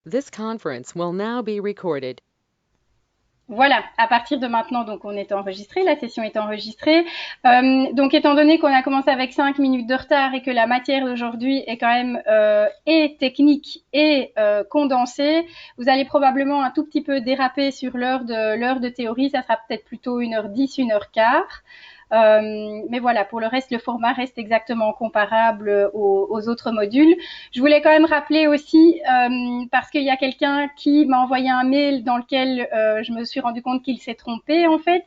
This conference will now be recorded. Voilà, à partir de maintenant, donc on est enregistré, la session est enregistrée. Donc étant donné qu'on a commencé avec 5 minutes de retard et que la matière d'aujourd'hui est quand même et technique et condensée, vous allez probablement un tout petit peu déraper sur l'heure de théorie. Ça sera peut-être plutôt 1h10, 1h15. Mais voilà, pour le reste, le format reste exactement comparable aux autres modules. Je voulais quand même rappeler aussi, parce qu'il y a quelqu'un qui m'a envoyé un mail dans lequel je me suis rendu compte qu'il s'est trompé en fait.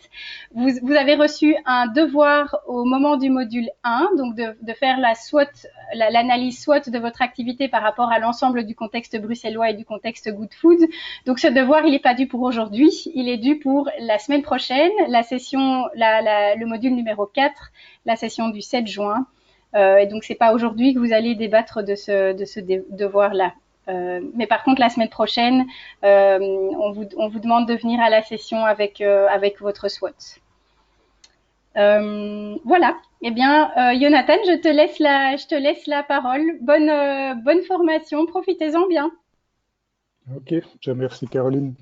Vous avez reçu un devoir au moment du module 1, donc de faire la SWOT, l'analyse SWOT de votre activité par rapport à l'ensemble du contexte bruxellois et du contexte Good Food. Donc ce devoir, il n'est pas dû pour aujourd'hui, il est dû pour la semaine prochaine, la session, le module numéro 4, la session du 7 juin. Et donc c'est pas aujourd'hui que vous allez débattre de ce devoir-là. Mais par contre, la semaine prochaine, on vous demande de venir à la session avec votre SWOT. Voilà. Eh bien, Jonathan, je te laisse la parole. Bonne formation. Profitez-en bien. Ok, je remercie Caroline.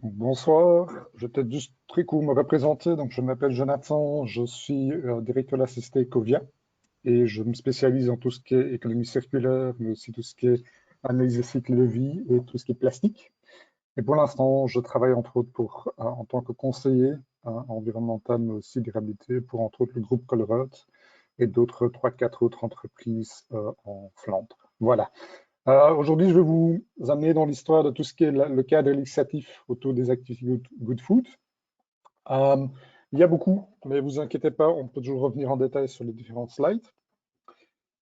Bonsoir, je vais peut-être juste très court me représenter. Donc, je m'appelle Jonathan, je suis directeur de la société Ecovia et je me spécialise dans tout ce qui est économie circulaire, mais aussi tout ce qui est analyse de cycle de vie et tout ce qui est plastique. Et pour l'instant, je travaille entre autres en tant que conseiller environnemental, mais aussi durabilité pour entre autres le groupe Colruyt et d'autres 3-4 autres entreprises en Flandre. Voilà. Aujourd'hui, je vais vous amener dans l'histoire de tout ce qui est le cadre législatif autour des activités Good Food. Il y a beaucoup, mais vous inquiétez pas, on peut toujours revenir en détail sur les différents slides.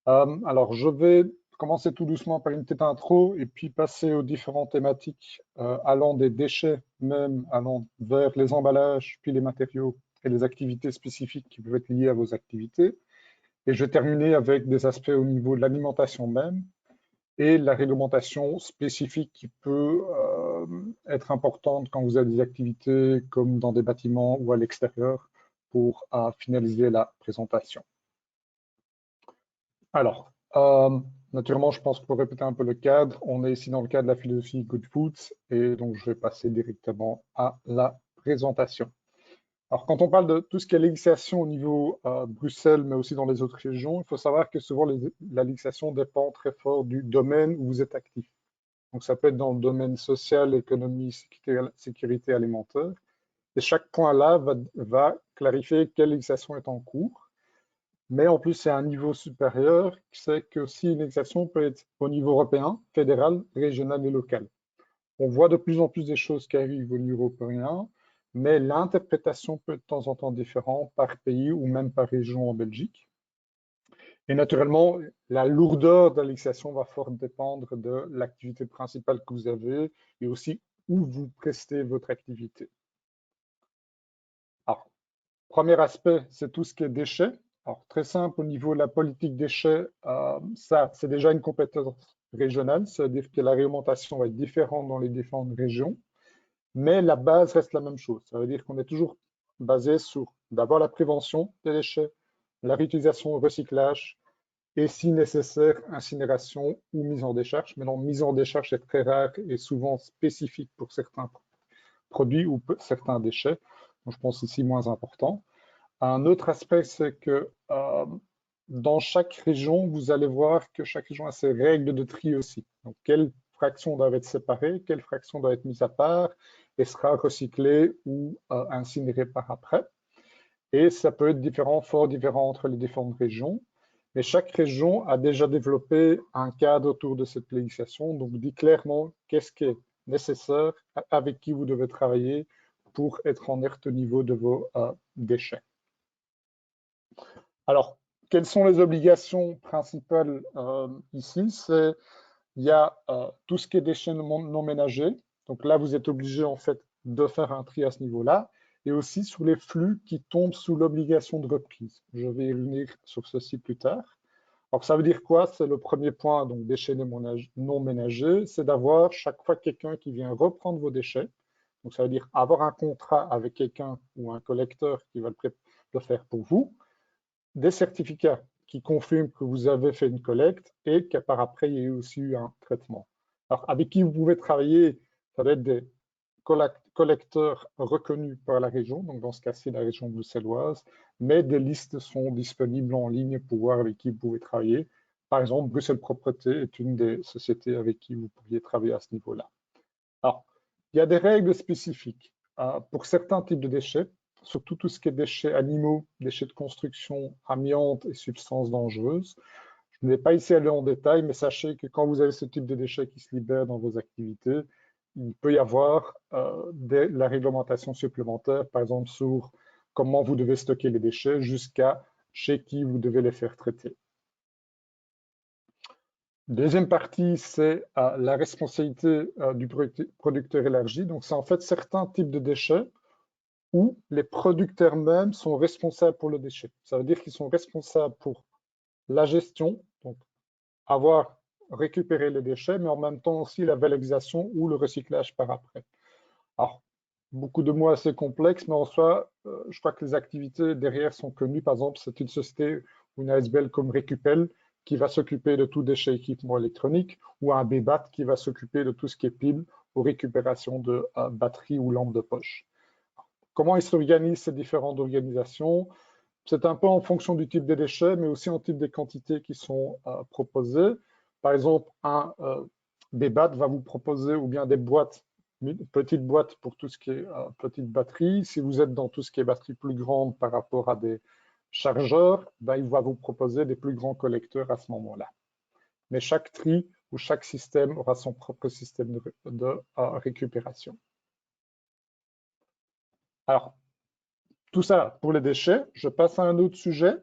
Alors, je vais commencer tout doucement par une petite intro et puis passer aux différentes thématiques allant des déchets même, allant vers les emballages, puis les matériaux et les activités spécifiques qui peuvent être liées à vos activités. Et je vais terminer avec des aspects au niveau de l'alimentation même et la réglementation spécifique qui peut être importante quand vous avez des activités comme dans des bâtiments ou à l'extérieur pour finaliser la présentation. Alors, naturellement, je pense qu'il faut répéter un peu le cadre. On est ici dans le cadre de la philosophie Good Foods et donc je vais passer directement à la présentation. Alors, quand on parle de tout ce qui est législation au niveau Bruxelles, mais aussi dans les autres régions, il faut savoir que souvent la législation dépend très fort du domaine où vous êtes actif. Donc, ça peut être dans le domaine social, économie, sécurité alimentaire. Et chaque point là va clarifier quelle législation est en cours. Mais en plus, c'est un niveau supérieur, c'est que si une législation peut être au niveau européen, fédéral, régional et local. On voit de plus en plus des choses qui arrivent au niveau européen, mais l'interprétation peut être de temps en temps différente par pays ou même par région en Belgique. Et naturellement, la lourdeur de la législation va fort dépendre de l'activité principale que vous avez et aussi où vous prestez votre activité. Alors, premier aspect, c'est tout ce qui est déchets. Alors, très simple, au niveau de la politique déchets, ça, c'est déjà une compétence régionale, c'est-à-dire que la réglementation va être différente dans les différentes régions, mais la base reste la même chose. Ça veut dire qu'on est toujours basé sur d'abord la prévention des déchets, la réutilisation, le recyclage, et si nécessaire, incinération ou mise en décharge. Mais non, mise en décharge est très rare et souvent spécifique pour certains produits ou certains déchets. Donc, je pense ici moins important. Un autre aspect, c'est que dans chaque région, vous allez voir que chaque région a ses règles de tri aussi. Donc, quelle fraction doit être séparée, quelle fraction doit être mise à part et sera recyclée ou incinérée par après. Et ça peut être différent, fort différent entre les différentes régions. Mais chaque région a déjà développé un cadre autour de cette législation, donc dit clairement qu'est-ce qui est nécessaire, avec qui vous devez travailler pour être en alerte au niveau de vos déchets. Alors, quelles sont les obligations principales ici? Il y a tout ce qui est déchets non ménagers. Donc là, vous êtes obligé en fait de faire un tri à ce niveau-là. Et aussi sur les flux qui tombent sous l'obligation de reprise. Je vais y revenir sur ceci plus tard. Alors, ça veut dire quoi? C'est le premier point, donc déchets non ménagers, c'est d'avoir chaque fois quelqu'un qui vient reprendre vos déchets. Donc, ça veut dire avoir un contrat avec quelqu'un ou un collecteur qui va le faire pour vous, des certificats qui confirment que vous avez fait une collecte et qu'à part après, il y a eu aussi eu un traitement. Alors, avec qui vous pouvez travailler, ça va être des collecteurs reconnus par la région, donc dans ce cas-ci, la région bruxelloise, mais des listes sont disponibles en ligne pour voir avec qui vous pouvez travailler. Par exemple, Bruxelles Propreté est une des sociétés avec qui vous pourriez travailler à ce niveau-là. Alors, il y a des règles spécifiques pour certains types de déchets, surtout tout ce qui est déchets animaux, déchets de construction, amiante et substances dangereuses. Je ne vais pas ici aller en détail, mais sachez que quand vous avez ce type de déchets qui se libèrent dans vos activités, il peut y avoir la réglementation supplémentaire, par exemple sur comment vous devez stocker les déchets jusqu'à chez qui vous devez les faire traiter. Deuxième partie, c'est la responsabilité du producteur élargi. Donc, c'est en fait certains types de déchets où les producteurs mêmes sont responsables pour le déchet. Ça veut dire qu'ils sont responsables pour la gestion, donc avoir récupéré les déchets, mais en même temps aussi la valorisation ou le recyclage par après. Alors, beaucoup de mots assez complexes, mais en soi, je crois que les activités derrière sont connues. Par exemple, c'est une société ou une ASBL comme Recupel qui va s'occuper de tout déchet équipement électronique, ou un BBAT qui va s'occuper de tout ce qui est pile ou récupération de batteries ou lampes de poche. Comment ils s'organisent ces différentes organisations? C'est un peu en fonction du type des déchets, mais aussi en type des quantités qui sont proposées. Par exemple, un BBAT va vous proposer ou bien des boîtes, une petite boîte pour tout ce qui est petite batterie. Si vous êtes dans tout ce qui est batterie plus grande par rapport à des chargeurs, ben, il va vous proposer des plus grands collecteurs à ce moment-là. Mais chaque tri ou chaque système aura son propre système de récupération. Alors, tout ça pour les déchets. Je passe à un autre sujet,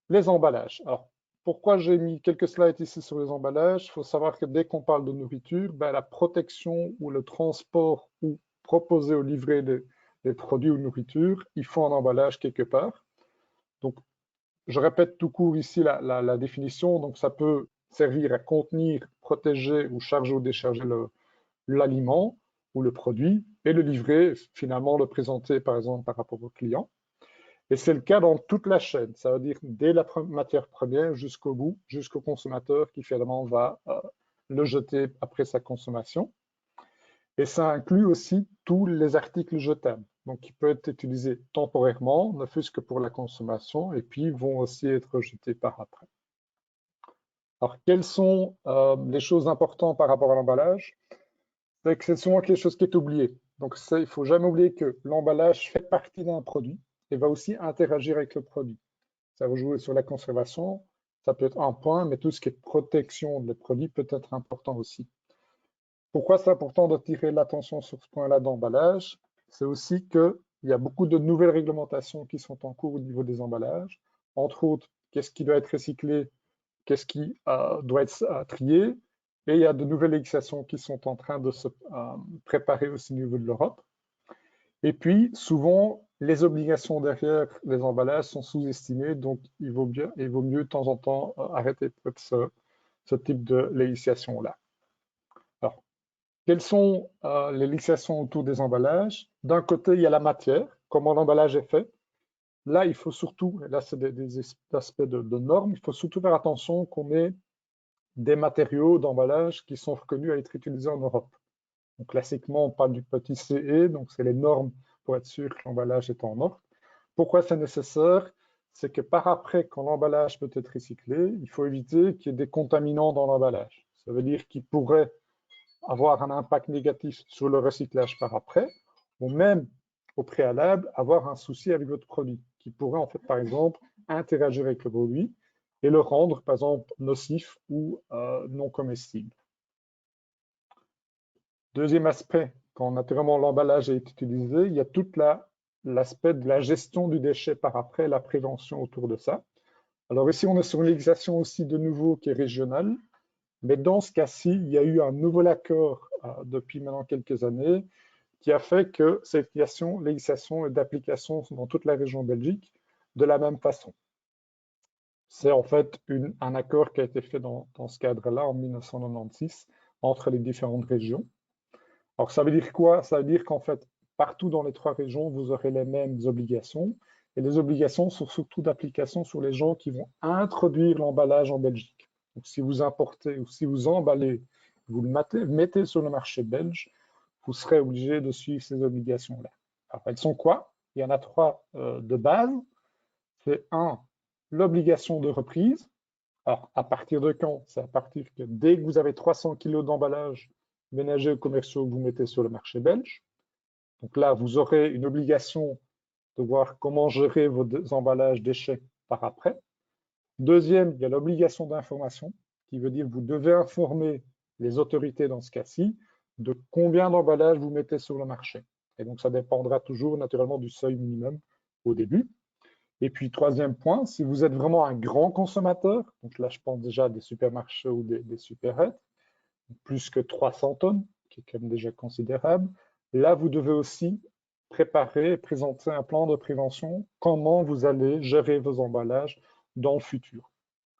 les emballages. Alors, pourquoi j'ai mis quelques slides ici sur les emballages? Il faut savoir que dès qu'on parle de nourriture, ben, la protection ou le transport ou proposer ou livrer des produits ou nourriture, il faut un emballage quelque part. Donc, je répète tout court ici la définition. Donc, ça peut servir à contenir, protéger ou charger ou décharger l'aliment ou le produit et le livrer, finalement le présenter par exemple par rapport au client. Et c'est le cas dans toute la chaîne, ça veut dire dès la matière première jusqu'au bout, jusqu'au consommateur qui finalement va le jeter après sa consommation. Et ça inclut aussi tous les articles jetables, donc qui peuvent être utilisés temporairement, ne fût-ce que pour la consommation, et puis vont aussi être jetés par après. Alors, quelles sont les choses importantes par rapport à l'emballage? C'est que c'est souvent quelque chose qui est oublié. Donc, il ne faut jamais oublier que l'emballage fait partie d'un produit et va aussi interagir avec le produit. Ça va jouer sur la conservation, ça peut être un point, mais tout ce qui est protection des produits peut être important aussi. Pourquoi c'est important d'attirer l'attention sur ce point-là d'emballage? C'est aussi qu'il y a beaucoup de nouvelles réglementations qui sont en cours au niveau des emballages. Entre autres, qu'est-ce qui doit être recyclé, qu'est-ce qui doit être trié. Et il y a de nouvelles législations qui sont en train de se préparer aussi au niveau de l'Europe. Et puis, souvent, les obligations derrière les emballages sont sous-estimées, donc il vaut mieux de temps en temps arrêter ce type de législation-là. Alors, quelles sont les législations autour des emballages? D'un côté, il y a la matière, comment l'emballage est fait. Là, il faut surtout, là c'est des aspects de normes, il faut surtout faire attention qu'on ait des matériaux d'emballage qui sont reconnus à être utilisés en Europe. Donc, classiquement, on parle du petit CE, donc c'est les normes pour être sûr que l'emballage est en ordre. Pourquoi c'est nécessaire? C'est que par après, quand l'emballage peut être recyclé, il faut éviter qu'il y ait des contaminants dans l'emballage. Ça veut dire qu'il pourrait avoir un impact négatif sur le recyclage par après, ou même au préalable, avoir un souci avec votre produit, qui pourrait en fait, par exemple, interagir avec le produit et le rendre, par exemple, nocif ou non comestible. Deuxième aspect, quand naturellement l'emballage est utilisé, il y a tout l'aspect de la gestion du déchet par après, la prévention autour de ça. Alors ici, on est sur une législation aussi de nouveau qui est régionale, mais dans ce cas-ci, il y a eu un nouvel accord depuis maintenant quelques années qui a fait que cette législation est d'application dans toute la région Belgique de la même façon. C'est en fait un accord qui a été fait dans ce cadre-là en 1996 entre les différentes régions. Alors ça veut dire quoi? Ça veut dire qu'en fait, partout dans les 3 régions, vous aurez les mêmes obligations. Et les obligations sont surtout d'application sur les gens qui vont introduire l'emballage en Belgique. Donc si vous importez ou si vous emballez vous le mettez sur le marché belge, vous serez obligé de suivre ces obligations-là. Alors, elles sont quoi? Il y en a 3 de base. C'est 1, l'obligation de reprise. Alors, à partir de quand? C'est à partir que dès que vous avez 300 kg d'emballage ménagers ou commerciaux que vous mettez sur le marché belge. Donc là, vous aurez une obligation de voir comment gérer vos emballages déchets par après. Deuxième, il y a l'obligation d'information, qui veut dire que vous devez informer les autorités dans ce cas-ci de combien d'emballages vous mettez sur le marché. Et donc, ça dépendra toujours naturellement du seuil minimum au début. Et puis, troisième point, si vous êtes vraiment un grand consommateur, donc là, je pense déjà à des supermarchés ou des supérettes, plus que 300 tonnes, qui est quand même déjà considérable, là, vous devez aussi préparer et présenter un plan de prévention, comment vous allez gérer vos emballages dans le futur.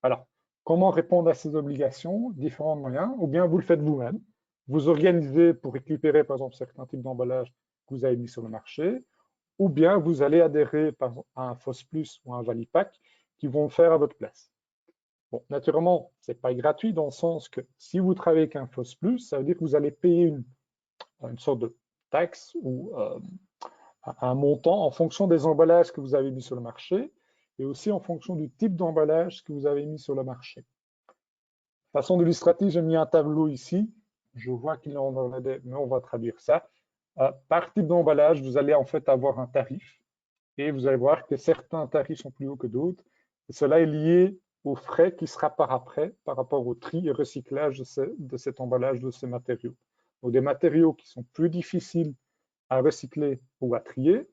Alors, comment répondre à ces obligations? Différents moyens, ou bien vous le faites vous-même. Vous organisez pour récupérer, par exemple, certains types d'emballages que vous avez mis sur le marché, ou bien vous allez adhérer par exemple, à un FOS Plus ou un Valipack qui vont le faire à votre place. Bon, naturellement, ce n'est pas gratuit dans le sens que si vous travaillez avec un FOS Plus, ça veut dire que vous allez payer une sorte de taxe ou un montant en fonction des emballages que vous avez mis sur le marché et aussi en fonction du type d'emballage que vous avez mis sur le marché. De façon illustrative, j'ai mis un tableau ici. Je vois qu'il en a des, mais on va traduire ça. Par type d'emballage, vous allez en fait avoir un tarif et vous allez voir que certains tarifs sont plus hauts que d'autres. Et cela est lié aux frais qui sera par après par rapport au tri et recyclage de cet emballage, de ces matériaux. Donc des matériaux qui sont plus difficiles à recycler ou à trier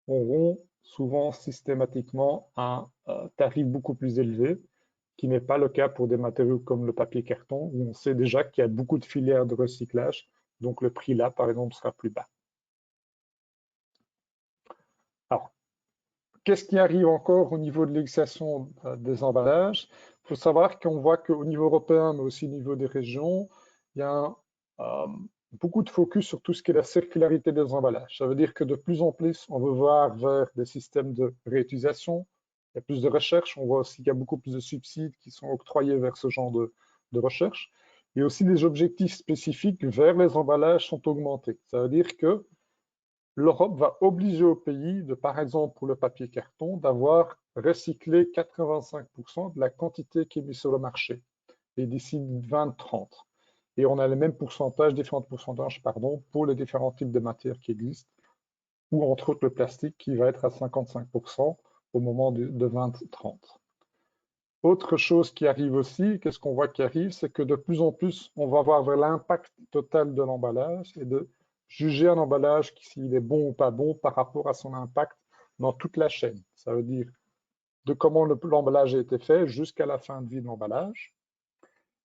auront souvent systématiquement un tarif beaucoup plus élevé, qui n'est pas le cas pour des matériaux comme le papier carton, où on sait déjà qu'il y a beaucoup de filières de recyclage, donc le prix là, par exemple, sera plus bas. Alors, qu'est-ce qui arrive encore au niveau de l'existence des emballages? Il faut savoir qu'on voit qu'au niveau européen, mais aussi au niveau des régions, il y a beaucoup de focus sur tout ce qui est la circularité des emballages. Ça veut dire que de plus en plus, on veut voir vers des systèmes de réutilisation. Il y a plus de recherche. On voit aussi qu'il y a beaucoup plus de subsides qui sont octroyés vers ce genre de recherche. Et aussi les objectifs spécifiques vers les emballages sont augmentés. Ça veut dire que l'Europe va obliger au pays, par exemple pour le papier carton, d'avoir recyclé 85% de la quantité qui est mise sur le marché et d'ici 2030. Et on a les mêmes pourcentages, différents pourcentages, pardon, pour les différents types de matières qui existent, ou entre autres le plastique qui va être à 55% au moment de 2030. Autre chose qui arrive aussi, qu'est-ce qu'on voit qui arrive, c'est que de plus en plus, on va voir vers l'impact total de l'emballage et de juger un emballage s'il est bon ou pas bon par rapport à son impact dans toute la chaîne. Ça veut dire de comment l'emballage a été fait jusqu'à la fin de vie de l'emballage.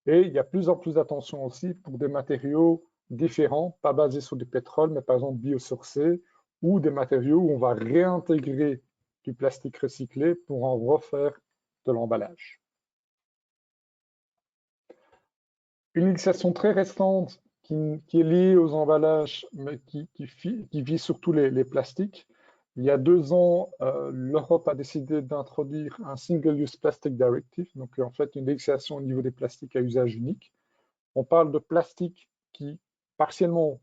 Et il y a plus en plus d'attention aussi pour des matériaux différents, pas basés sur du pétrole, mais par exemple biosourcés, ou des matériaux où on va réintégrer du plastique recyclé pour en refaire de l'emballage. Une législation très récente qui est liée aux emballages, mais qui vise surtout les plastiques. Il y a 2 ans, l'Europe a décidé d'introduire un Single-Use Plastic Directive, donc en fait une législation au niveau des plastiques à usage unique. On parle de plastiques qui partiellement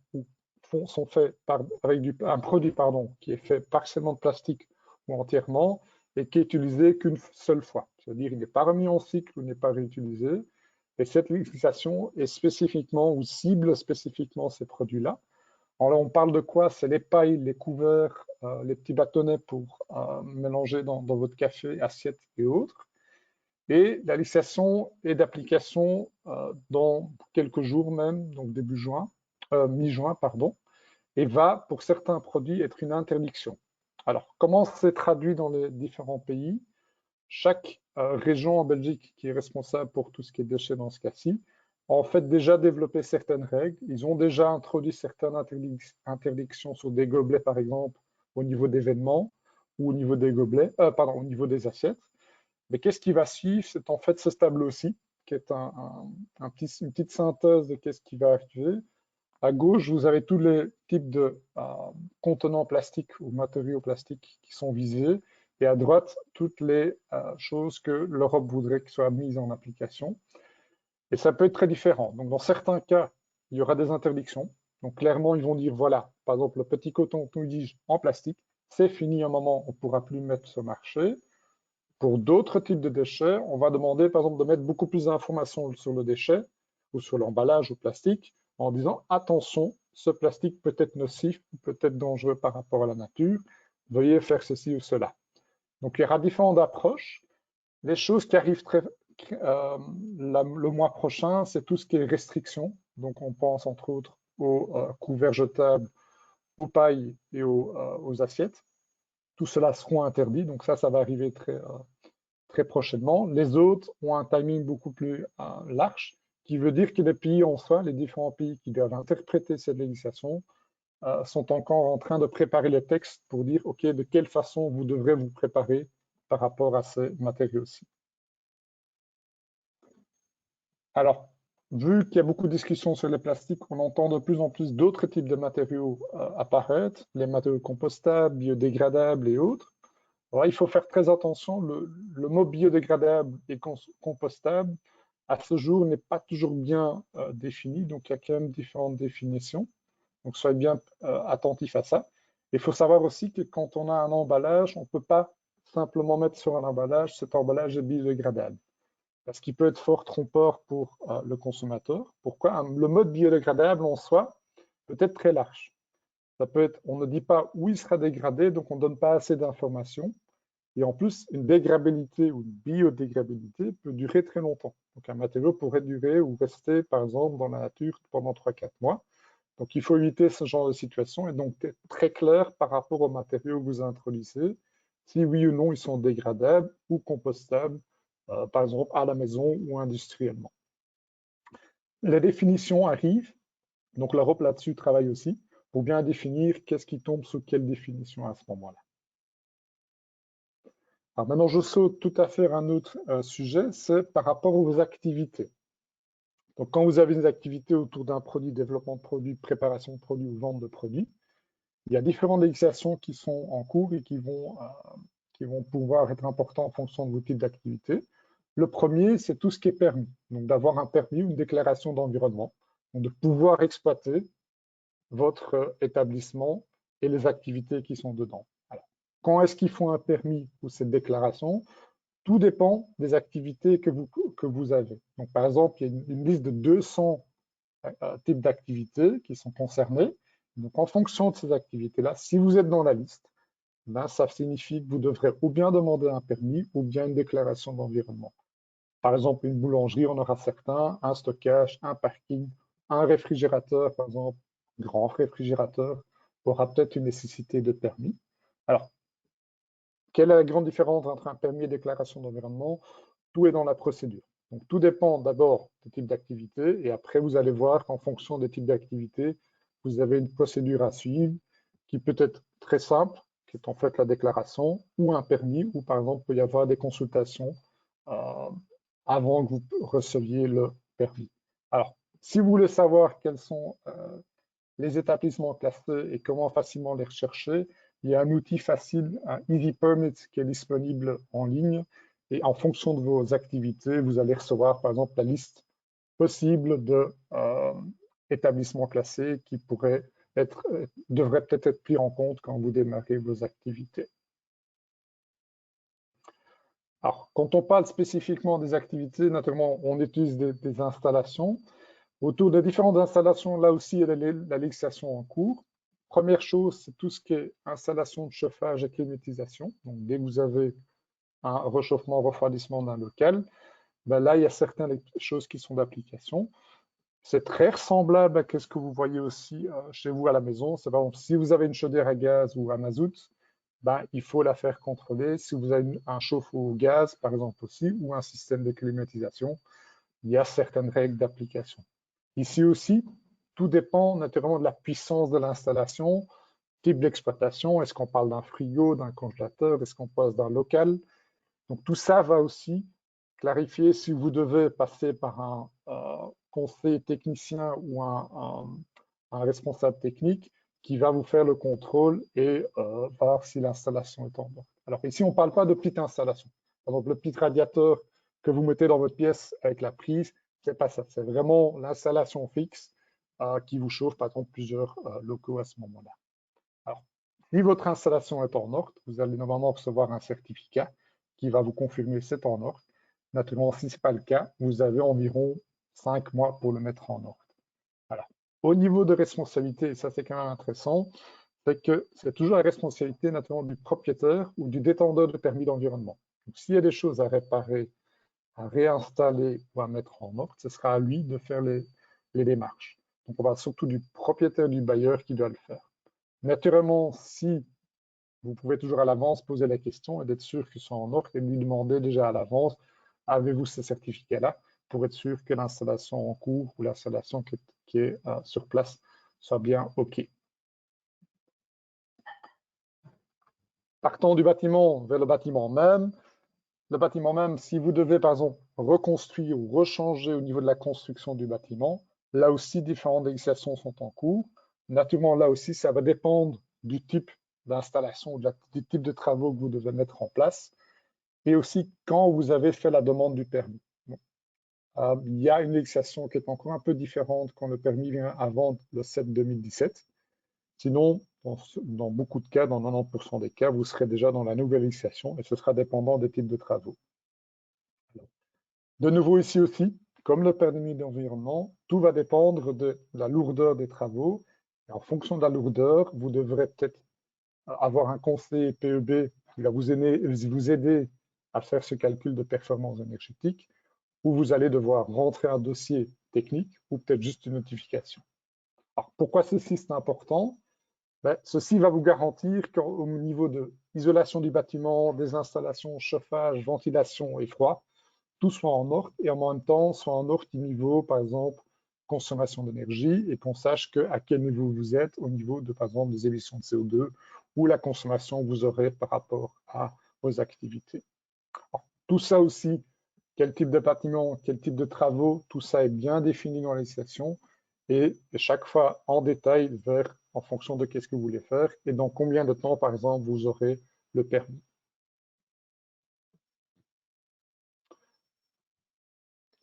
sont faits avec un produit qui est fait partiellement de plastique ou entièrement et qui est utilisé qu'une seule fois. C'est-à-dire qu'il n'est pas remis en cycle ou n'est pas réutilisé. Et cette législation est spécifiquement ou cible spécifiquement ces produits-là. Alors on parle de quoi? C'est les pailles, les couverts, les petits bâtonnets pour mélanger dans votre café, assiettes et autres. Et la législation est d'application dans quelques jours même, donc début juin, mi-juin, pardon, et va, pour certains produits, être une interdiction. Alors, comment c'est traduit dans les différents pays? Chaque région en Belgique qui est responsable pour tout ce qui est déchets dans ce cas-ci, a en fait déjà développé certaines règles. Ils ont déjà introduit certaines interdictions sur des gobelets, par exemple, au niveau d'événements ou au niveau des gobelets, au niveau des assiettes. Mais qu'est-ce qui va suivre? C'est en fait ce tableau-ci, qui est une petite synthèse de qu'est-ce qui va arriver. À gauche, vous avez tous les types de contenants plastiques ou matériaux plastiques qui sont visés. Et à droite, toutes les choses que l'Europe voudrait que soient mises en application. Et ça peut être très différent. Donc, dans certains cas, il y aura des interdictions. Donc, clairement, ils vont dire, voilà, par exemple, le petit coton-tige en plastique, c'est fini un moment, on ne pourra plus le mettre sur le marché. Pour d'autres types de déchets, on va demander, par exemple, de mettre beaucoup plus d'informations sur le déchet ou sur l'emballage ou plastique en disant, attention, ce plastique peut être nocif, peut être dangereux par rapport à la nature, veuillez faire ceci ou cela. Donc, il y aura différentes approches. Les choses qui arrivent le mois prochain, c'est tout ce qui est restriction. Donc, on pense entre autres aux couverts jetables, aux pailles et aux assiettes. Tout cela seront interdits. Donc, ça va arriver très prochainement. Les autres ont un timing beaucoup plus large, qui veut dire que les pays en soi, les différents pays qui doivent interpréter cette législation, sont encore en train de préparer les textes pour dire, OK, de quelle façon vous devrez vous préparer par rapport à ces matériaux-ci. Alors, vu qu'il y a beaucoup de discussions sur les plastiques, on entend de plus en plus d'autres types de matériaux apparaître, les matériaux compostables, biodégradables et autres. Alors, il faut faire très attention, le mot biodégradable et compostable, à ce jour, n'est pas toujours bien défini, donc il y a quand même différentes définitions. Donc, soyez bien attentifs à ça. Il faut savoir aussi que quand on a un emballage, on ne peut pas simplement mettre sur un emballage, cet emballage est biodégradable. Parce qu'il peut être fort trompeur pour le consommateur. Pourquoi? Le mode biodégradable en soi peut être très large. Ça peut être, on ne dit pas où il sera dégradé, donc on ne donne pas assez d'informations. Et en plus, une dégradabilité ou une biodégradabilité peut durer très longtemps. Donc un matériau pourrait durer ou rester, par exemple, dans la nature pendant 3-4 mois. Donc il faut éviter ce genre de situation et donc être très clair par rapport aux matériaux que vous introduisez, si oui ou non ils sont dégradables ou compostables, par exemple à la maison ou industriellement. Les définitions arrivent, donc l'Europe là-dessus travaille aussi, pour bien définir qu'est-ce qui tombe sous quelle définition à ce moment-là. Alors maintenant, je saute tout à fait à un autre sujet, c'est par rapport aux activités. Donc quand vous avez une activité autour d'un produit, développement de produits, préparation de produits ou vente de produits, il y a différentes législations qui sont en cours et qui vont pouvoir être importantes en fonction de vos types d'activité. Le premier, c'est tout ce qui est permis. Donc d'avoir un permis ou une déclaration d'environnement, donc de pouvoir exploiter votre établissement et les activités qui sont dedans. Alors, quand est-ce qu'il faut un permis ou cette déclaration? Tout dépend des activités que vous avez. Donc, par exemple, il y a une liste de 200 types d'activités qui sont concernés. Donc, en fonction de ces activités-là, si vous êtes dans la liste, ben, ça signifie que vous devrez ou bien demander un permis ou bien une déclaration d'environnement. Par exemple, une boulangerie, on aura certains, un stockage, un parking, un réfrigérateur, par exemple, grand réfrigérateur, aura peut-être une nécessité de permis. Alors, quelle est la grande différence entre un permis et déclaration d'environnement? Tout est dans la procédure. Donc, tout dépend d'abord du type d'activité et après, vous allez voir qu'en fonction des types d'activité, vous avez une procédure à suivre qui peut être très simple, qui est en fait la déclaration, ou un permis, ou par exemple, il peut y avoir des consultations avant que vous receviez le permis. Alors, si vous voulez savoir quels sont les établissements classés et comment facilement les rechercher, il y a un outil facile, un Easy Permit, qui est disponible en ligne. Et en fonction de vos activités, vous allez recevoir, par exemple, la liste possible d'établissements classés qui devraient peut-être être pris en compte quand vous démarrez vos activités. Alors, quand on parle spécifiquement des activités, naturellement, on utilise des installations. Autour des différentes installations, là aussi, il y a la législation en cours. Première chose, c'est tout ce qui est installation de chauffage et climatisation. Donc, dès que vous avez un réchauffement, refroidissement d'un local, ben là, il y a certaines choses qui sont d'application. C'est très ressemblable à ce que vous voyez aussi chez vous à la maison. C'est par exemple, si vous avez une chaudière à gaz ou à mazout, ben, il faut la faire contrôler. Si vous avez un chauffe-eau au gaz, par exemple aussi, ou un système de climatisation, il y a certaines règles d'application. Ici aussi, tout dépend naturellement de la puissance de l'installation, type d'exploitation. Est-ce qu'on parle d'un frigo, d'un congélateur? Est-ce qu'on passe d'un local? Donc tout ça va aussi clarifier si vous devez passer par un conseiller technicien ou un responsable technique qui va vous faire le contrôle et voir si l'installation est en ordre. Alors ici, on ne parle pas de petite installation. Par exemple, le petit radiateur que vous mettez dans votre pièce avec la prise, c'est pas ça. C'est vraiment l'installation fixe qui vous chauffe, par exemple, plusieurs locaux à ce moment-là. Alors, si votre installation est en ordre, vous allez normalement recevoir un certificat qui va vous confirmer que c'est en ordre. Naturellement, si ce n'est pas le cas, vous avez environ 5 mois pour le mettre en ordre. Alors, au niveau de responsabilité, et ça c'est quand même intéressant, c'est que c'est toujours la responsabilité naturellement du propriétaire ou du détenteur de permis d'environnement. Donc, s'il y a des choses à réparer, à réinstaller ou à mettre en ordre, ce sera à lui de faire les démarches. Donc, on parle surtout du propriétaire du bailleur qui doit le faire. Naturellement, si vous pouvez toujours à l'avance poser la question et d'être sûr qu'ils sont en ordre et lui demander déjà à l'avance, avez-vous ce certificat-là pour être sûr que l'installation en cours ou l'installation qui est sur place soit bien OK. Partons du bâtiment vers le bâtiment même, si vous devez par exemple reconstruire ou rechanger au niveau de la construction du bâtiment, là aussi différentes législations sont en cours. Naturellement, là aussi, ça va dépendre du type d'installation, du type de travaux que vous devez mettre en place, et aussi quand vous avez fait la demande du permis. Bon. Il y a une législation qui est encore un peu différente quand le permis vient avant le 7 2017. Sinon, dans beaucoup de cas, dans 90% des cas, vous serez déjà dans la nouvelle législation et ce sera dépendant des types de travaux. Alors, de nouveau ici aussi, comme le permis d'environnement, tout va dépendre de la lourdeur des travaux. Et en fonction de la lourdeur, vous devrez peut-être avoir un conseiller PEB qui va vous aider à faire ce calcul de performance énergétique, ou vous allez devoir rentrer un dossier technique ou peut-être juste une notification. Alors, pourquoi ceci c'est important? Ceci va vous garantir qu'au niveau de l'isolation du bâtiment, des installations, chauffage, ventilation et froid, tout soit en ordre et en même temps soit en ordre du niveau, par exemple, consommation d'énergie et qu'on sache à quel niveau vous êtes au niveau de, par exemple, des émissions de CO2 ou la consommation que vous aurez par rapport à vos activités. Alors, tout ça aussi, quel type de bâtiment, quel type de travaux, tout ça est bien défini dans la législation et chaque fois en détail en fonction de qu'est-ce que vous voulez faire et dans combien de temps, par exemple, vous aurez le permis.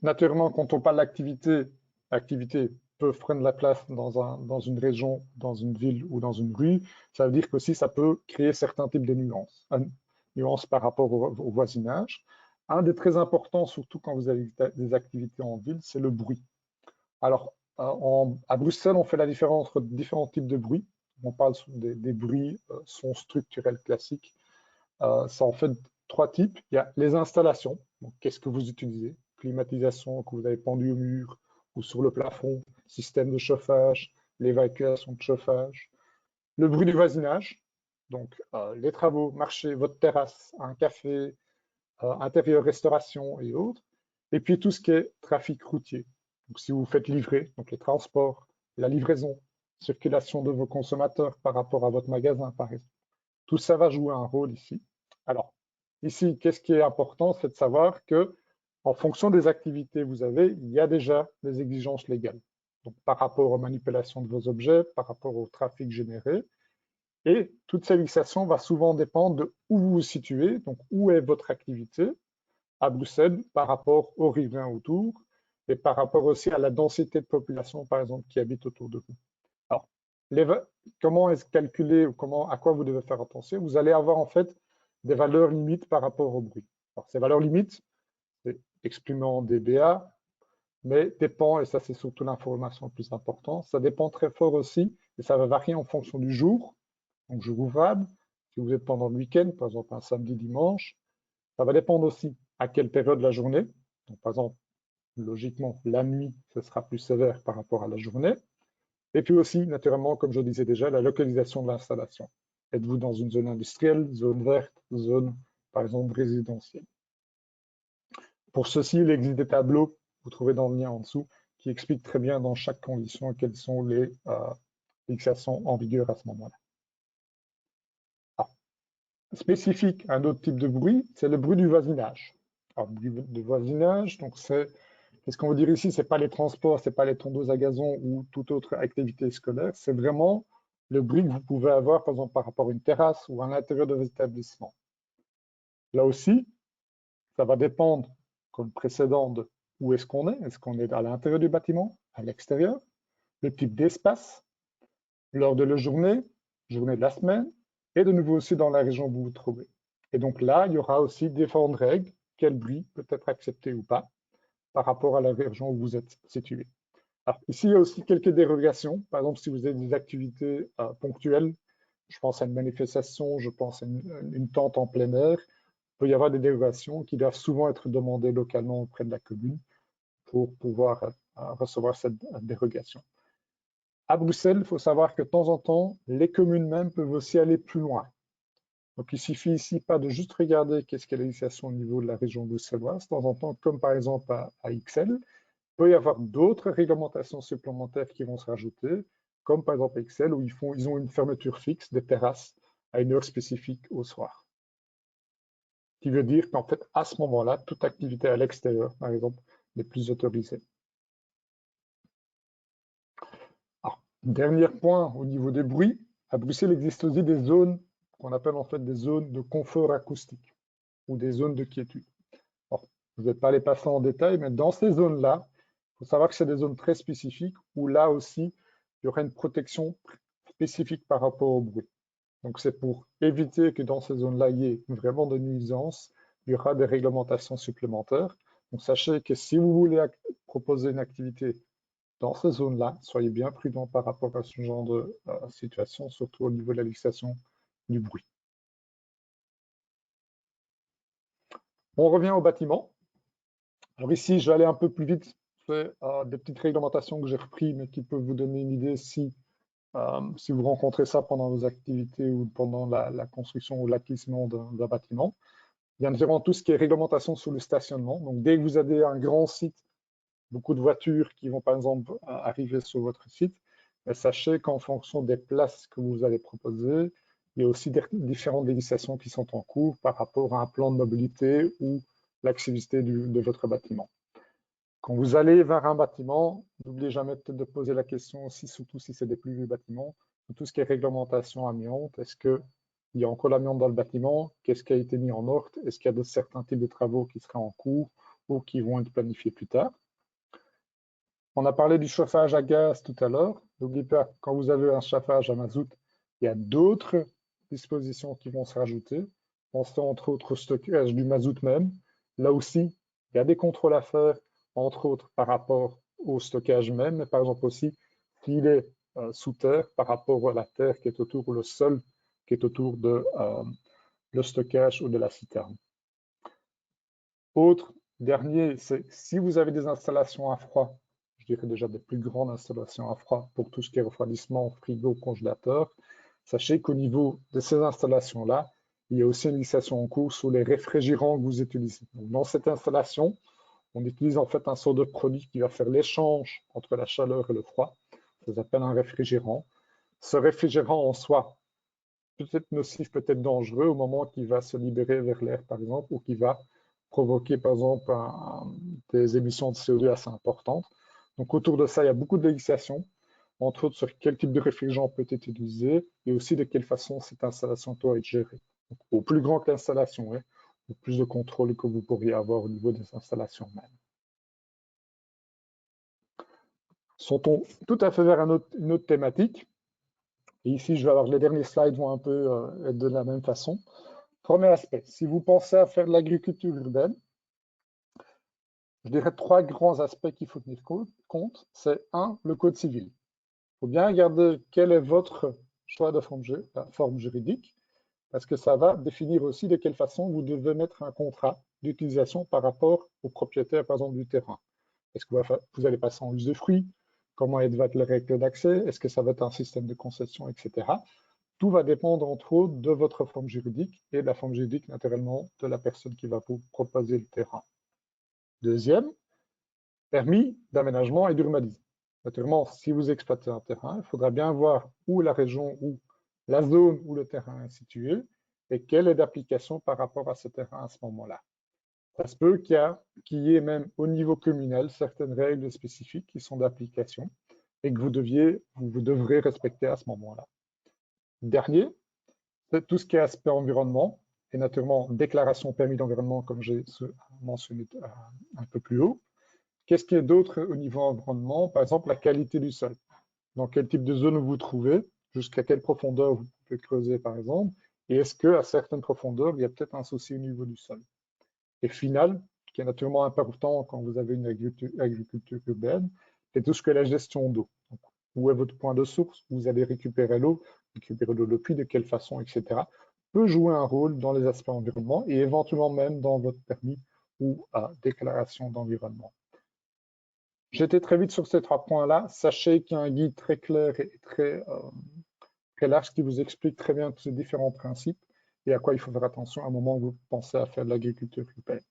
Naturellement, quand on parle d'activité, l'activité peut prendre la place dans une région, dans une ville ou dans une rue. Ça veut dire qu'aussi ça peut créer certains types de nuances par rapport au voisinage. Un des très importants, surtout quand vous avez des activités en ville, c'est le bruit. Alors, à Bruxelles, on fait la différence entre différents types de bruits. On parle des bruits sons structurels classiques. Ça en fait 3 types. Il y a les installations. Qu'est-ce que vous utilisez? Climatisation que vous avez pendue au mur ou sur le plafond, système de chauffage, l'évacuation de chauffage. Le bruit du voisinage, donc les travaux, marché, votre terrasse, un café, intérieur, restauration et autres. Et puis tout ce qui est trafic routier. Donc si vous faites livrer, donc les transports, la livraison, circulation de vos consommateurs par rapport à votre magasin, par exemple. Tout ça va jouer un rôle ici. Alors, ici, qu'est-ce qui est important, c'est de savoir que, en fonction des activités que vous avez, il y a déjà des exigences légales. Donc, par rapport aux manipulations de vos objets, par rapport au trafic généré. Et toute cette législation va souvent dépendre de où vous vous situez, donc où est votre activité à Bruxelles par rapport aux riverains autour et par rapport aussi à la densité de population, par exemple, qui habite autour de vous. Alors, comment est-ce calculé ou à quoi vous devez faire attention? Vous allez avoir en fait des valeurs limites par rapport au bruit. Alors, ces valeurs limites, c'est exprimé en dBA, mais dépend, et ça c'est surtout l'information la plus importante, ça dépend très fort aussi, et ça va varier en fonction du jour, donc jour ouvrable, si vous êtes pendant le week-end, par exemple un samedi, dimanche, ça va dépendre aussi à quelle période de la journée, donc par exemple, logiquement, la nuit, ce sera plus sévère par rapport à la journée, et puis aussi, naturellement, comme je disais déjà, la localisation de l'installation. Êtes-vous dans une zone industrielle, zone verte, zone, par exemple, résidentielle? Pour ceci, il existe des tableaux, vous trouvez dans le lien en dessous, qui expliquent très bien dans chaque condition quelles sont les fixations en vigueur à ce moment-là. Spécifique, un autre type de bruit, c'est le bruit du voisinage. Alors, bruit de voisinage, donc qu'est-ce qu'on veut dire ici? C'est pas les transports, c'est pas les tondeuses à gazon ou toute autre activité scolaire, c'est vraiment le bruit que vous pouvez avoir, par exemple, par rapport à une terrasse ou à l'intérieur de vos établissements. Là aussi, ça va dépendre, comme précédent, de où est-ce qu'on est? Est-ce qu'on est à l'intérieur du bâtiment, à l'extérieur? Le type d'espace, l'heure de la journée de la semaine, et de nouveau aussi dans la région où vous vous trouvez. Et donc là, il y aura aussi différentes règles, quel bruit peut être accepté ou pas, par rapport à la région où vous êtes situé. Alors, ici, il y a aussi quelques dérogations. Par exemple, si vous avez des activités ponctuelles, je pense à une manifestation, je pense à une tente en plein air, il peut y avoir des dérogations qui doivent souvent être demandées localement auprès de la commune pour pouvoir recevoir cette dérogation. À Bruxelles, il faut savoir que de temps en temps, les communes même peuvent aussi aller plus loin. Donc, il suffit ici pas de juste regarder qu'est-ce qu'est la législation au niveau de la région bruxelloise. De temps en temps, comme par exemple à XL, il peut y avoir d'autres réglementations supplémentaires qui vont se rajouter, comme par exemple XL, où ils ont une fermeture fixe des terrasses à une heure spécifique au soir. Ce qui veut dire qu'en fait, à ce moment-là, toute activité à l'extérieur, par exemple, n'est plus autorisée. Alors, dernier point au niveau des bruits, à Bruxelles, il existe aussi des zones qu'on appelle en fait des zones de confort acoustique ou des zones de quiétude. Alors, je ne vais pas les passer en détail, mais dans ces zones-là, il faut savoir que c'est des zones très spécifiques où là aussi, il y aura une protection spécifique par rapport au bruit. Donc, c'est pour éviter que dans ces zones-là, il y ait vraiment de nuisances, il y aura des réglementations supplémentaires. Donc, sachez que si vous voulez proposer une activité dans ces zones-là, soyez bien prudents par rapport à ce genre de situation, surtout au niveau de la législation du bruit. On revient au bâtiment. Alors ici, je vais aller un peu plus vite. C'est des petites réglementations que j'ai reprises, mais qui peuvent vous donner une idée si vous rencontrez ça pendant vos activités ou pendant la construction ou l'acquisition d'un bâtiment. Bien évidemment, tout ce qui est réglementation sur le stationnement. Donc, dès que vous avez un grand site, beaucoup de voitures qui vont par exemple arriver sur votre site, sachez qu'en fonction des places que vous allez proposer, il y a aussi différentes législations qui sont en cours par rapport à un plan de mobilité ou l'accessibilité de votre bâtiment. Quand vous allez vers un bâtiment, n'oubliez jamais peut-être de poser la question aussi, surtout si c'est des plus vieux bâtiments, tout ce qui est réglementation amiante, est-ce qu'il y a encore l'amiante dans le bâtiment? Qu'est-ce qui a été mis en ordre? Est-ce qu'il y a certains types de travaux qui seraient en cours ou qui vont être planifiés plus tard? On a parlé du chauffage à gaz tout à l'heure. N'oubliez pas, quand vous avez un chauffage à mazout, il y a d'autres dispositions qui vont se rajouter. Pensez entre autres au stockage du mazout même. Là aussi, il y a des contrôles à faire, entre autres par rapport au stockage même, mais par exemple aussi s'il est sous terre par rapport à la terre qui est autour, ou le sol qui est autour de le stockage ou de la citerne. Autre dernier, c'est si vous avez des installations à froid, je dirais déjà des plus grandes installations à froid pour tout ce qui est refroidissement, frigo, congélateur, sachez qu'au niveau de ces installations-là, il y a aussi une législation en cours sur les réfrigérants que vous utilisez. Donc, dans cette installation, on utilise en fait un sort de produit qui va faire l'échange entre la chaleur et le froid. Ça s'appelle un réfrigérant. Ce réfrigérant en soi peut être nocif, peut être dangereux au moment qu'il va se libérer vers l'air, par exemple, ou qui va provoquer, par exemple, des émissions de CO2 assez importantes. Donc, autour de ça, il y a beaucoup de législation, entre autres sur quel type de réfrigérant peut être utilisé et aussi de quelle façon cette installation doit être gérée. Donc, au plus grand que l'installation est, au plus de contrôle que vous pourriez avoir au niveau des installations même. Sautons tout à fait vers une autre thématique. Et ici, je vais avoir les derniers slides vont un peu être de la même façon. Premier aspect, si vous pensez à faire de l'agriculture urbaine, je dirais 3 grands aspects qu'il faut tenir compte. C'est 1, le code civil. Il faut bien regarder quel est votre choix de forme juridique, parce que ça va définir aussi de quelle façon vous devez mettre un contrat d'utilisation par rapport au propriétaire, par exemple, du terrain. Est-ce que vous allez passer en usufruit? Comment va être les règles d'accès? Est-ce que ça va être un système de concession, etc. Tout va dépendre, entre autres, de votre forme juridique et de la forme juridique, naturellement, de la personne qui va vous proposer le terrain. Deuxième, permis d'aménagement et d'urbanisme. Naturellement, si vous exploitez un terrain, il faudra bien voir où la région, où la zone où le terrain est situé et quelle est l'application par rapport à ce terrain à ce moment-là. Ça se peut qu'il y ait même au niveau communal certaines règles spécifiques qui sont d'application et que vous devrez respecter à ce moment-là. Dernier, c'est tout ce qui est aspect environnement et naturellement déclaration permis d'environnement comme j'ai mentionné un peu plus haut. qu'est-ce qu'il y a d'autre au niveau environnement? Par exemple, la qualité du sol. Dans quel type de zone vous vous trouvez, jusqu'à quelle profondeur vous pouvez creuser, par exemple, et est-ce qu'à certaines profondeurs, il y a peut-être un souci au niveau du sol? Et final, qui est naturellement important quand vous avez une agriculture urbaine, c'est tout ce que la gestion d'eau. Donc, où est votre point de source? Où vous allez récupérer l'eau de pluie, de quelle façon, etc. peut jouer un rôle dans les aspects environnement et éventuellement même dans votre permis ou déclaration d'environnement. J'étais très vite sur ces 3 points-là. Sachez qu'il y a un guide très clair et très large qui vous explique très bien tous ces différents principes et à quoi il faut faire attention à un moment où vous pensez à faire de l'agriculture urbaine.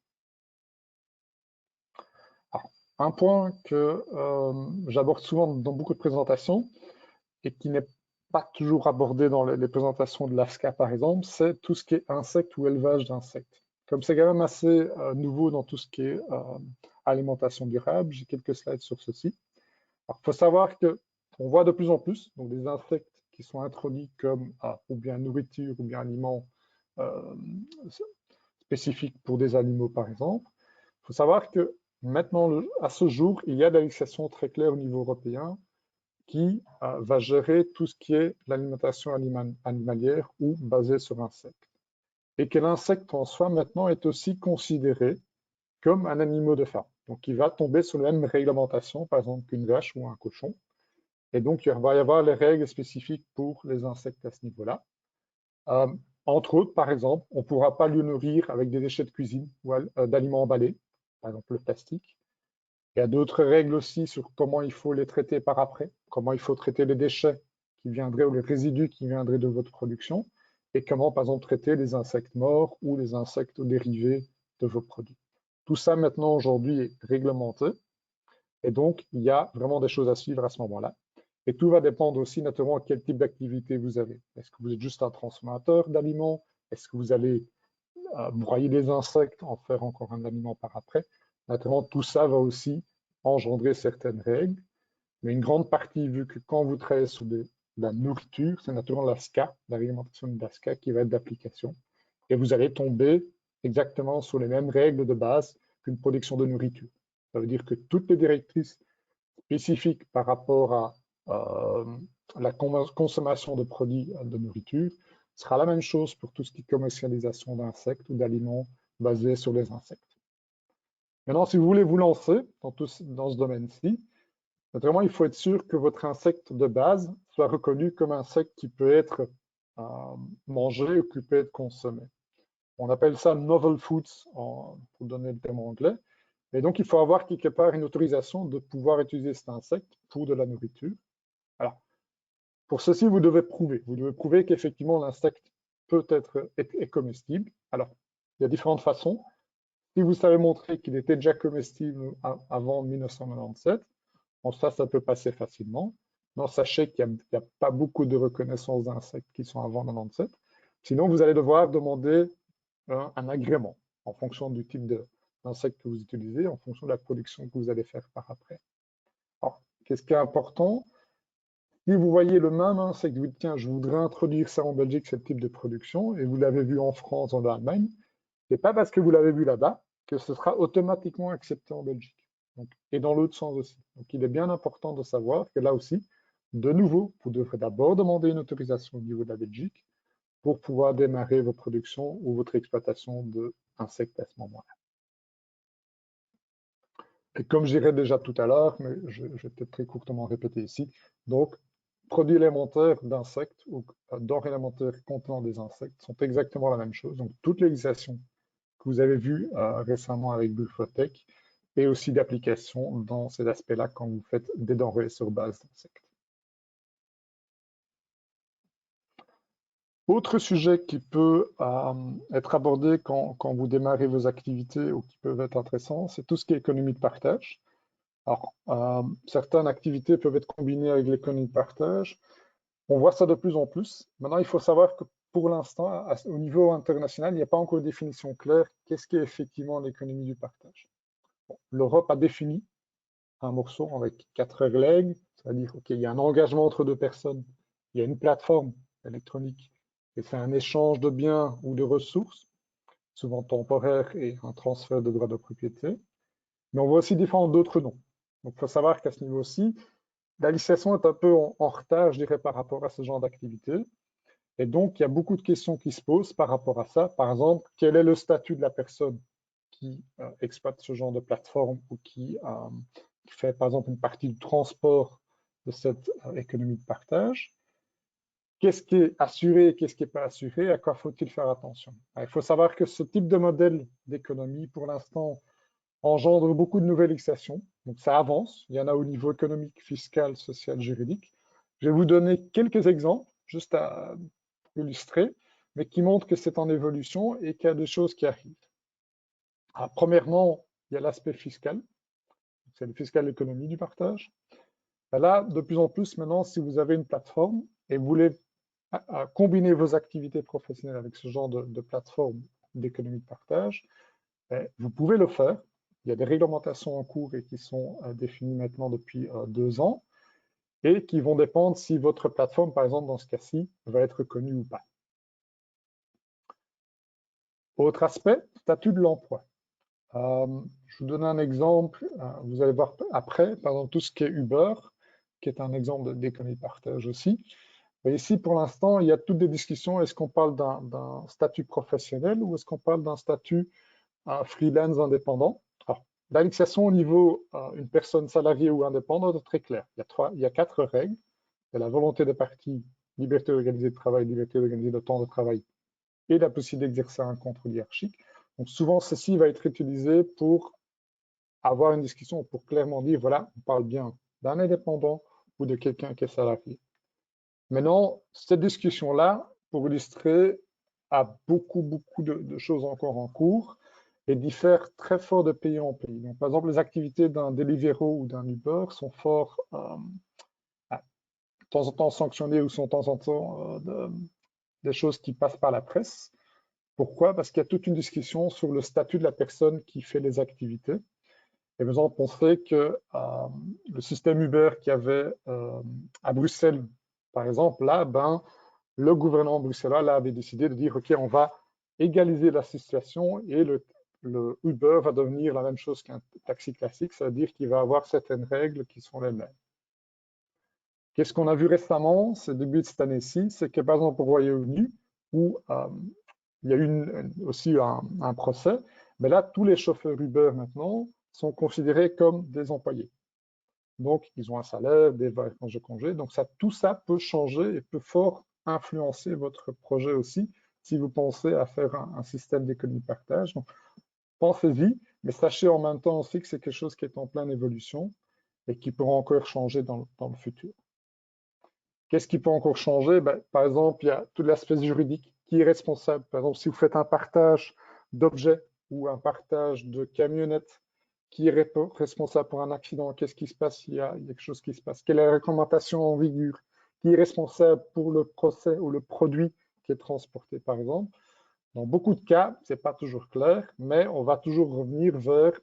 Un point que j'aborde souvent dans beaucoup de présentations et qui n'est pas toujours abordé dans les présentations de l'AFSCA, par exemple, c'est tout ce qui est insectes ou élevage d'insectes. Comme c'est quand même assez nouveau dans tout ce qui est alimentation durable, j'ai quelques slides sur ceci. Il faut savoir qu'on voit de plus en plus donc des insectes qui sont introduits comme ou bien nourriture ou bien aliments spécifiques pour des animaux, par exemple. Il faut savoir que maintenant, à ce jour, il y a des législations très claires au niveau européen qui va gérer tout ce qui est l'alimentation animalière ou basée sur insectes. Et que l'insecte en soi, maintenant, est aussi considéré comme un animal de ferme. Donc, il va tomber sur la même réglementation, par exemple, qu'une vache ou un cochon. Et donc, il va y avoir les règles spécifiques pour les insectes à ce niveau-là. Entre autres, par exemple, on ne pourra pas le nourrir avec des déchets de cuisine ou d'aliments emballés, par exemple le plastique. Il y a d'autres règles aussi sur comment il faut les traiter par après, comment il faut traiter les déchets qui viendraient ou les résidus qui viendraient de votre production, et comment, par exemple, traiter les insectes morts ou les insectes dérivés de vos produits. Tout ça, maintenant, aujourd'hui, est réglementé, et donc, il y a vraiment des choses à suivre à ce moment-là. Et tout va dépendre aussi, naturellement, de quel type d'activité vous avez. Est-ce que vous êtes juste un transformateur d'aliments? Est-ce que vous allez broyer des insectes, en faire encore un aliment par après? Naturellement, tout ça va aussi engendrer certaines règles, mais une grande partie, vu que quand vous travaillez sur de la nourriture, c'est naturellement la SCA, la réglementation de la SCA qui va être d'application, et vous allez tomber exactement sur les mêmes règles de base qu'une production de nourriture. Ça veut dire que toutes les directrices spécifiques par rapport à la consommation de produits de nourriture sera la même chose pour tout ce qui est commercialisation d'insectes ou d'aliments basés sur les insectes. Maintenant, si vous voulez vous lancer dans ce domaine-ci, naturellement, il faut être sûr que votre insecte de base soit reconnu comme un insecte qui peut être mangé ou qui peut être consommé. On appelle ça novel foods, pour donner le terme anglais. Et donc, il faut avoir quelque part une autorisation de pouvoir utiliser cet insecte pour de la nourriture. Alors, pour ceci, vous devez prouver qu'effectivement l'insecte peut est comestible. Alors, il y a différentes façons. Si vous savez montrer qu'il était déjà comestible avant 1997, bon, ça peut passer facilement. Non, sachez qu'il n'y a pas beaucoup de reconnaissance d'insectes qui sont avant 1997. Sinon, vous allez devoir demander un agrément en fonction du type d'insecte que vous utilisez, en fonction de la production que vous allez faire par après. Alors, qu'est-ce qui est important? Si vous voyez le même insecte, vous dites, tiens, je voudrais introduire ça en Belgique, ce type de production, et vous l'avez vu en France, en Allemagne, ce n'est pas parce que vous l'avez vu là-bas que ce sera automatiquement accepté en Belgique. Donc, et dans l'autre sens aussi. Donc, il est bien important de savoir que là aussi, de nouveau, vous devrez d'abord demander une autorisation au niveau de la Belgique pour pouvoir démarrer vos productions ou votre exploitation d'insectes à ce moment-là. Et comme je dirais déjà tout à l'heure, mais je vais peut-être très courtement répéter ici, donc produits élémentaires d'insectes ou denrées alimentaires contenant des insectes sont exactement la même chose. Donc toute législation que vous avez vue récemment avec Bullfotech et aussi d'application dans ces aspects-là quand vous faites des denrées sur base d'insectes. Autre sujet qui peut être abordé quand vous démarrez vos activités ou qui peuvent être intéressants, c'est tout ce qui est économie de partage. Alors, certaines activités peuvent être combinées avec l'économie de partage. On voit ça de plus en plus. Maintenant, il faut savoir que pour l'instant, au niveau international, il n'y a pas encore de définition claire qu'est-ce qu'est effectivement l'économie du partage. Bon, l'Europe a défini un morceau avec 4 règles, c'est-à-dire qu'il y a un engagement entre deux personnes, il y a une plateforme électronique, et c'est un échange de biens ou de ressources, souvent temporaires, et un transfert de droits de propriété. Mais on voit aussi différents d'autres noms. Donc, il faut savoir qu'à ce niveau-ci, la législation est un peu en retard, je dirais, par rapport à ce genre d'activité. Et donc, il y a beaucoup de questions qui se posent par rapport à ça. Par exemple, quel est le statut de la personne qui exploite ce genre de plateforme ou qui fait, par exemple, une partie du transport de cette économie de partage? Qu'est-ce qui est assuré et qu'est-ce qui n'est pas assuré? À quoi faut-il faire attention? Il faut savoir que ce type de modèle d'économie, pour l'instant, engendre beaucoup de nouvelles législations. Donc, ça avance. Il y en a au niveau économique, fiscal, social, juridique. Je vais vous donner quelques exemples, juste à illustrer, mais qui montrent que c'est en évolution et qu'il y a des choses qui arrivent. Alors, premièrement, il y a l'aspect fiscal. C'est le fiscal l'économie du partage. Là, de plus en plus maintenant, si vous avez une plateforme et vous voulez combiner vos activités professionnelles avec ce genre de plateforme d'économie de partage, vous pouvez le faire. Il y a des réglementations en cours et qui sont définies maintenant depuis 2 ans et qui vont dépendre si votre plateforme, par exemple, dans ce cas-ci, va être connue ou pas. Autre aspect, statut de l'emploi. Je vous donne un exemple, vous allez voir après, par exemple, tout ce qui est Uber, qui est un exemple d'économie de partage aussi. Et ici, pour l'instant, il y a toutes des discussions. Est-ce qu'on parle d'un statut professionnel ou est-ce qu'on parle d'un statut freelance indépendant? Alors, la législation au niveau une personne salariée ou indépendante est très claire. Il y a 4 règles. Il y a la volonté des parties, liberté d'organiser le travail, liberté d'organiser le temps de travail et la possibilité d'exercer un contrôle hiérarchique. Donc souvent, ceci va être utilisé pour avoir une discussion, pour clairement dire, voilà, on parle bien d'un indépendant ou de quelqu'un qui est salarié. Maintenant, cette discussion-là, pour illustrer, a beaucoup de choses encore en cours et diffère très fort de pays en pays. Donc, par exemple, les activités d'un Deliveroo ou d'un Uber sont fort, de temps en temps sanctionnées ou sont de temps en temps des choses qui passent par la presse. Pourquoi? Parce qu'il y a toute une discussion sur le statut de la personne qui fait les activités. Et par exemple, on sait que le système Uber qu'il y avait à Bruxelles, par exemple, là, le gouvernement bruxellois là, avait décidé de dire, OK, on va égaliser la situation et le Uber va devenir la même chose qu'un taxi classique, ça veut dire qu'il va avoir certaines règles qui sont les mêmes. Qu'est-ce qu'on a vu récemment, ce début de cette année-ci, c'est que par exemple au Royaume-Uni, où il y a eu aussi un procès, mais là, tous les chauffeurs Uber maintenant sont considérés comme des employés. Donc, ils ont un salaire, des vacances de congé. Donc, tout ça peut changer et peut fort influencer votre projet aussi si vous pensez à faire un système d'économie de partage. Donc, pensez-y, mais sachez en même temps aussi que c'est quelque chose qui est en pleine évolution et qui pourra encore changer dans le futur. Qu'est-ce qui peut encore changer? Par exemple, il y a tout l'aspect juridique. Qui est responsable? Par exemple, si vous faites un partage d'objets ou un partage de camionnettes, qui est responsable pour un accident? Qu'est-ce qui se passe s'il y a quelque chose qui se passe? Quelle est la réglementation en vigueur? Qui est responsable pour le procès ou le produit qui est transporté, par exemple? Dans beaucoup de cas, ce n'est pas toujours clair, mais on va toujours revenir vers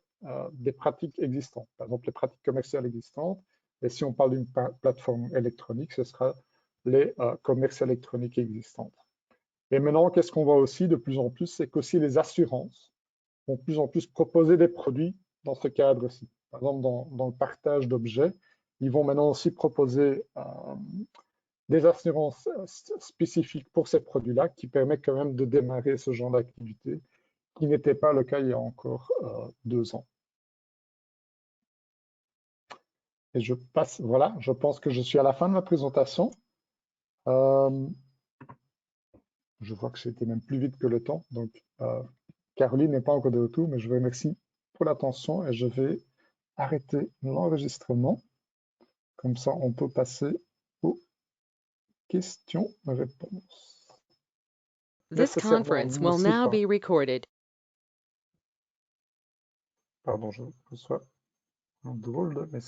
des pratiques existantes. Par exemple, les pratiques commerciales existantes. Et si on parle d'une plateforme électronique, ce sera les commerces électroniques existantes. Et maintenant, qu'est-ce qu'on voit aussi de plus en plus? C'est qu'aussi les assurances vont de plus en plus proposer des produits dans ce cadre-ci. Par exemple, dans le partage d'objets, ils vont maintenant aussi proposer des assurances spécifiques pour ces produits-là qui permettent quand même de démarrer ce genre d'activité qui n'était pas le cas il y a encore 2 ans. Et je passe, voilà, je pense que je suis à la fin de ma présentation. Je vois que c'était même plus vite que le temps. Donc, Caroline n'est pas encore de retour, mais je vous remercie pour l'attention et je vais arrêter l'enregistrement. Comme ça, on peut passer aux questions-réponses. This conference will now be recorded. Pardon, je reçois un drôle de message.